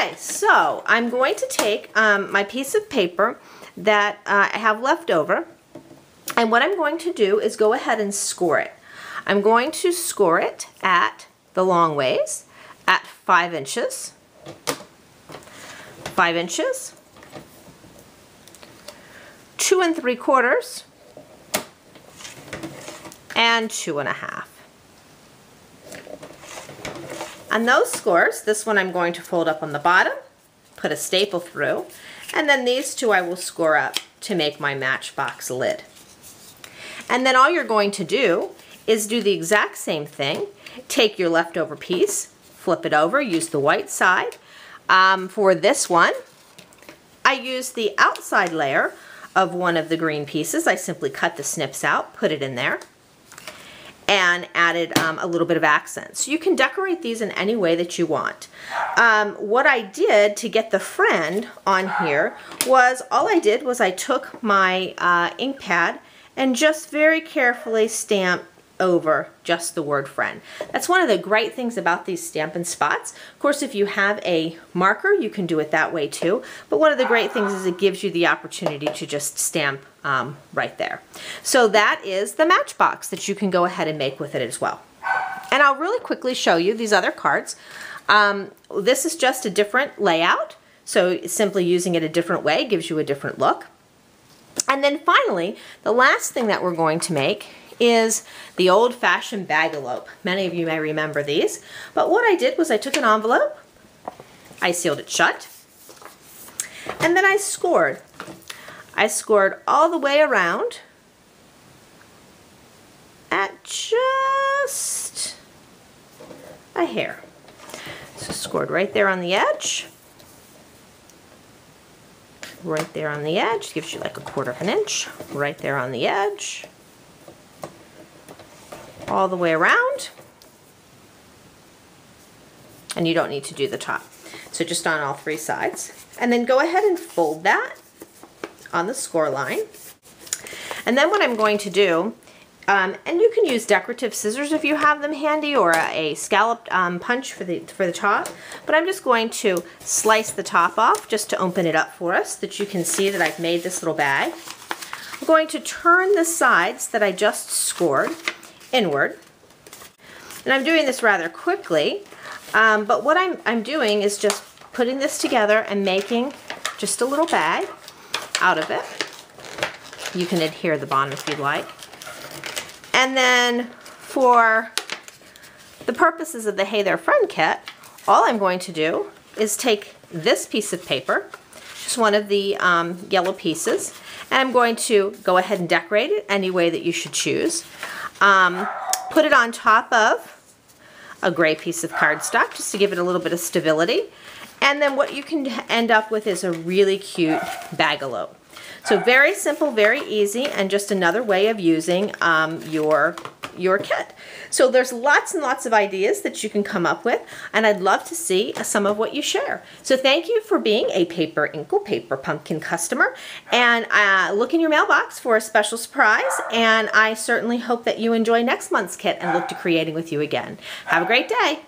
Okay, so I'm going to take my piece of paper that I have left over, and what I'm going to do is go ahead and score it. I'm going to score it at the long ways at 5 inches, 5 inches, 2 3/4, and 2 1/2. On those scores, this one I'm going to fold up on the bottom, put a staple through, and then these two I will score up to make my matchbox lid. And then all you're going to do is do the exact same thing. Take your leftover piece, flip it over, use the white side. For this one, I use the outside layer of one of the green pieces. I simply cut the snips out, put it in there, and added a little bit of accent. So you can decorate these in any way that you want. What I did to get the friend on here was, all I did was I took my ink pad and just very carefully stamped over just the word friend. That's one of the great things about these Stampin' Spots. Of course, if you have a marker, you can do it that way too, but one of the great things is it gives you the opportunity to just stamp right there. So that is the Matchbox that you can go ahead and make with it as well. And I'll really quickly show you these other cards. This is just a different layout, so simply using it a different way gives you a different look. And then finally, the last thing that we're going to make is the old-fashioned Bagalope. Many of you may remember these, but what I did was I took an envelope, I sealed it shut, and then I scored. I scored all the way around at just a hair. So scored right there on the edge, right there on the edge, gives you like a 1/4 inch, right there on the edge, all the way around, and you don't need to do the top. So just on all 3 sides. And then go ahead and fold that on the score line. And then what I'm going to do, and you can use decorative scissors if you have them handy, or a scalloped punch for the top, but I'm just going to slice the top off just to open it up for us, that you can see that I've made this little bag. I'm going to turn the sides that I just scored inward, and I'm doing this rather quickly, but what I'm doing is just putting this together and making just a little bag out of it. You can adhere the bottom if you'd like. And then for the purposes of the Hey There Friend kit, all I'm going to do is take this piece of paper, just one of the yellow pieces, and I'm going to go ahead and decorate it any way that you should choose. Put it on top of a gray piece of cardstock just to give it a little bit of stability. And then what you can end up with is a really cute Bagalope. So very simple, very easy, and just another way of using your kit. So there's lots and lots of ideas that you can come up with, and I'd love to see some of what you share. So thank you for being a Paperinkle Paper Pumpkin customer, and look in your mailbox for a special surprise, and I certainly hope that you enjoy next month's kit and look to creating with you again. Have a great day.